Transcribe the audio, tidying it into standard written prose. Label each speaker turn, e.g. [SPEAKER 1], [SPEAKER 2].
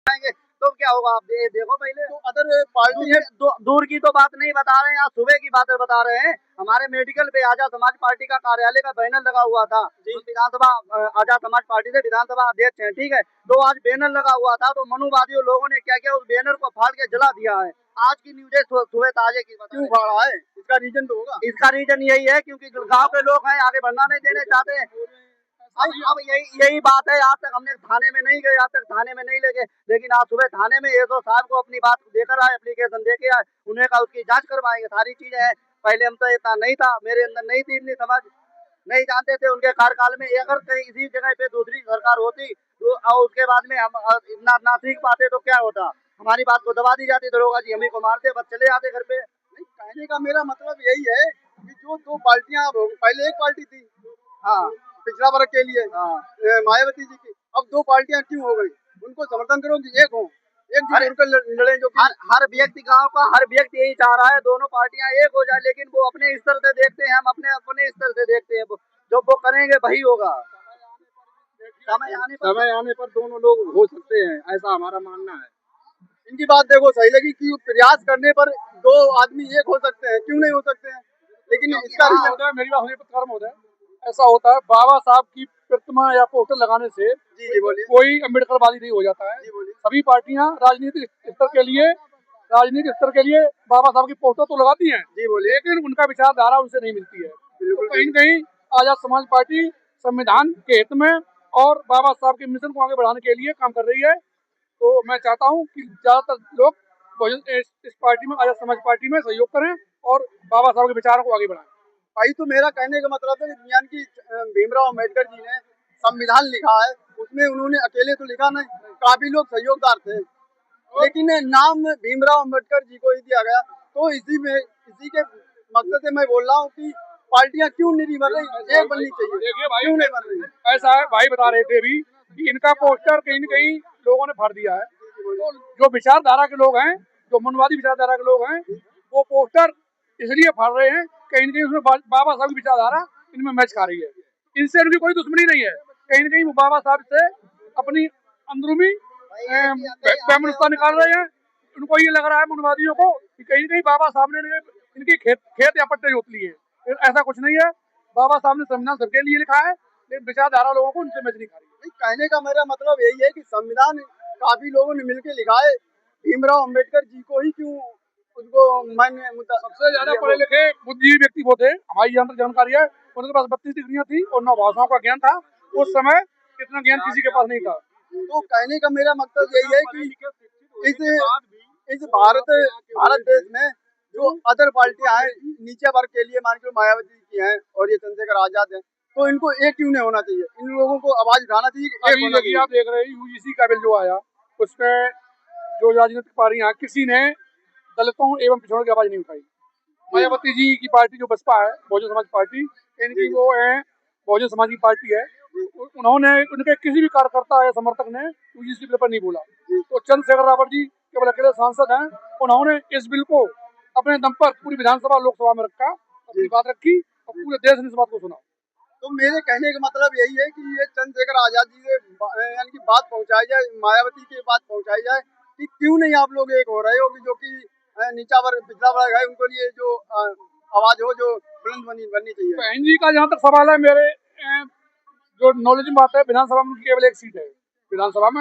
[SPEAKER 1] आएंगे तो क्या होगा? आप देखो पहले।
[SPEAKER 2] तो अदर पार्टी है,
[SPEAKER 1] दूर की तो बात नहीं बता रहे हैं, आज सुबह की बात बता रहे हैं। हमारे मेडिकल पे आजाद समाज पार्टी का कार्यालय का बैनर लगा हुआ था। विधानसभा आजाद समाज पार्टी से विधानसभा अध्यक्ष है, ठीक है। तो आज बैनर लगा हुआ था, तो मनुवादियों लोगों ने क्या किया, उस बैनर को फाड़ के जला दिया है। आज की न्यूज है, सुबह ताजे की।
[SPEAKER 2] क्यों फाड़ा है? इसका रीजन तो होगा।
[SPEAKER 1] इसका रीजन यही है क्योंकि गांव के लोग हैं, आगे बढ़ना नहीं देने चाहते हैं। अब यही बात है। आज तक हमने थाने में नहीं गए, आज तक थाने में नहीं ले गए, लेकिन आज सुबह थाने में एसओ साहब को अपनी बात देकर आए, एप्लीकेशन देके आए, उन्हें कहा उसकी जांच करवाएंगे, सारी चीजें हैं। पहले हम तो इतना नहीं था, मेरे अंदर नहीं थी इतनी समझ, नहीं जानते थे उनके कार्यकाल में अगर कहीं इसी जगह पे दूसरी सरकार होती तो और उसके बाद में हम इतना ना सीख पाते तो क्या होता, हमारी बात को दबा दी जाती, दरोगा जी हम ही को मारते, बस चले आते घर पे।
[SPEAKER 2] नहीं, कहने का मेरा मतलब यही है कि जो दो पार्टियां पहले एक पार्टी थी,
[SPEAKER 1] हाँ
[SPEAKER 2] पिछड़ा वर्ग के लिए,
[SPEAKER 1] हाँ।
[SPEAKER 2] मायावती जी की, अब दो पार्टियां क्यों हो गई? उनको समर्थन करो कि एक हो, एक
[SPEAKER 1] अरे,
[SPEAKER 2] जो लड़े, जो
[SPEAKER 1] हर व्यक्ति गांव का हर व्यक्ति यही चाह रहा है दोनों पार्टियां एक हो जाए, लेकिन वो अपने स्तर से देखते हैं, हम अपने अपने स्तर से देखते हैं। जो वो करेंगे वही होगा।
[SPEAKER 2] समय आने पर दोनों लोग हो सकते हैं, ऐसा हमारा मानना है। इनकी बात देखो सही लगी कि प्रयास करने पर दो आदमी एक हो सकते हैं, क्यों नहीं हो सकते हैं? लेकिन इसका
[SPEAKER 3] होता है, मेरी बात होने पर कर्म होता है। ऐसा होता है, बाबा साहब की प्रतिमा या पोस्टर लगाने से
[SPEAKER 2] जी बोलिए।
[SPEAKER 3] कोई अम्बेडकरवादी नहीं हो जाता है।
[SPEAKER 2] जी बोलिए।
[SPEAKER 3] सभी पार्टियां राजनीतिक स्तर के लिए बाबा साहब की पोस्टर तो लगाती हैं,
[SPEAKER 2] जी बोलिए।
[SPEAKER 3] लेकिन उनका विचारधारा उनसे नहीं मिलती है। तो कहीं न कहीं आजाद समाज पार्टी संविधान के हित में और बाबा साहब के मिशन को आगे बढ़ाने के लिए काम कर रही है। तो मैं चाहता हूँ कि ज्यादातर लोग इस पार्टी में, आजाद समाज पार्टी में सहयोग करें और बाबा साहब के विचारों को आगे बढ़ाएं।
[SPEAKER 2] भाई, तो मेरा कहने का मतलब है कि यानी कि भीमराव अम्बेडकर जी ने संविधान लिखा है, उसमें उन्होंने अकेले तो लिखा नहीं, काफी लोग सहयोगदार थे, लेकिन नाम भीमराव अम्बेडकर जी को ही दिया गया। तो इसी के मकसद से मैं बोल रहा हूँ कि पार्टियां क्यों नहीं बन रही, एक बननी चाहिए।
[SPEAKER 3] देखिए भाई,
[SPEAKER 2] क्यों नहीं बन रही?
[SPEAKER 3] ऐसा है, भाई बता रहे थे अभी कि इनका पोस्टर कहीं न कहीं लोगों ने फाड़ दिया है। तो जो विचारधारा के लोग हैं, जो मनवादी विचारधारा के लोग हैं, वो पोस्टर इसलिए फाड़ रहे हैं, कहीं न कहीं उसमें बाबा साहब की विचारधारा इनमें मैच खा रही है। इनसे उनकी कोई दुश्मनी नहीं है, कहीं न कहीं वो बाबा साहब से अपनी अंदरूनी वैमनस्यता निकाल रहे हैं। उनको ये लग रहा है मनवादियों को कि कहीं न कहीं बाबा साहब ने इनकी खेत या पट्टे जोत लिए। ऐसा कुछ नहीं है, बाबा साहब ने संविधान सबके लिए लिखा है, लेकिन विचारधारा लोगों को उनसे मैच नहीं खा रही है।
[SPEAKER 2] कहने का मेरा मतलब यही है कि संविधान काफी लोगों ने मिलकर लिखा है, भीमराव अम्बेडकर जी को ही क्यों उनको मान्य?
[SPEAKER 3] सबसे ज्यादा पढ़े लिखे बुद्धिजीवी व्यक्ति वो थे, हमारी जहाँ तक जानकारी है, उनके पास 32 डिग्रियां थी और 9 भाषाओं का ज्ञान था। उस समय इतना ज्ञान किसी के पास नहीं था।
[SPEAKER 2] तो कहने का मेरा मकसद यही है कि इस भारत देश में जो अदर पार्टियां हैं नीचे वर्ग के लिए, मान के मायावती की हैं और ये चंद्रशेखर आजाद हैं, तो इनको एक क्यों नहीं होना चाहिए? इन लोगों को आवाज उठाना चाहिए।
[SPEAKER 3] अभी देखिए, आप देख रहे हैं यूजीसी का बिल जो आया, उसमें जो राजनीतिक पार्टियां, किसी ने दलितों एवं पिछड़ों की आवाज नहीं उठाई। मायावती जी की पार्टी जो बसपा है, बहुजन समाज पार्टी, इनकी वो है, बहुजन समाज की पार्टी है, उन्होंने उनके किसी भी कार्यकर्ता या समर्थक ने यूजीसी बिल पर नहीं बोला। तो चंद्रशेखर रावत जी केवल अकेले सांसद हैं, उन्होंने इस बिल को अपने दम पर पूरी विधानसभा लोकसभा में रखा, अपनी बात रखी और पूरे देश ने इस बात को सुना।
[SPEAKER 2] तो मेरे कहने का मतलब यही है कि ये चंद्रशेखर आजाद जी से यानी कि बात पहुंचाई जाए, मायावती की बात पहुंचाई जाए कि क्यों नहीं आप लोग एक हो रहे हो, कि जो कि नीचा वर्ग, पिछड़ा वर्ग है, उनको लिए जो आवाज हो, जो बुलंद बननी चाहिए।
[SPEAKER 3] बहन जी का जहाँ तक सवाल है, मेरे जो नॉलेज में बात है, विधानसभा में केवल एक सीट है विधानसभा में।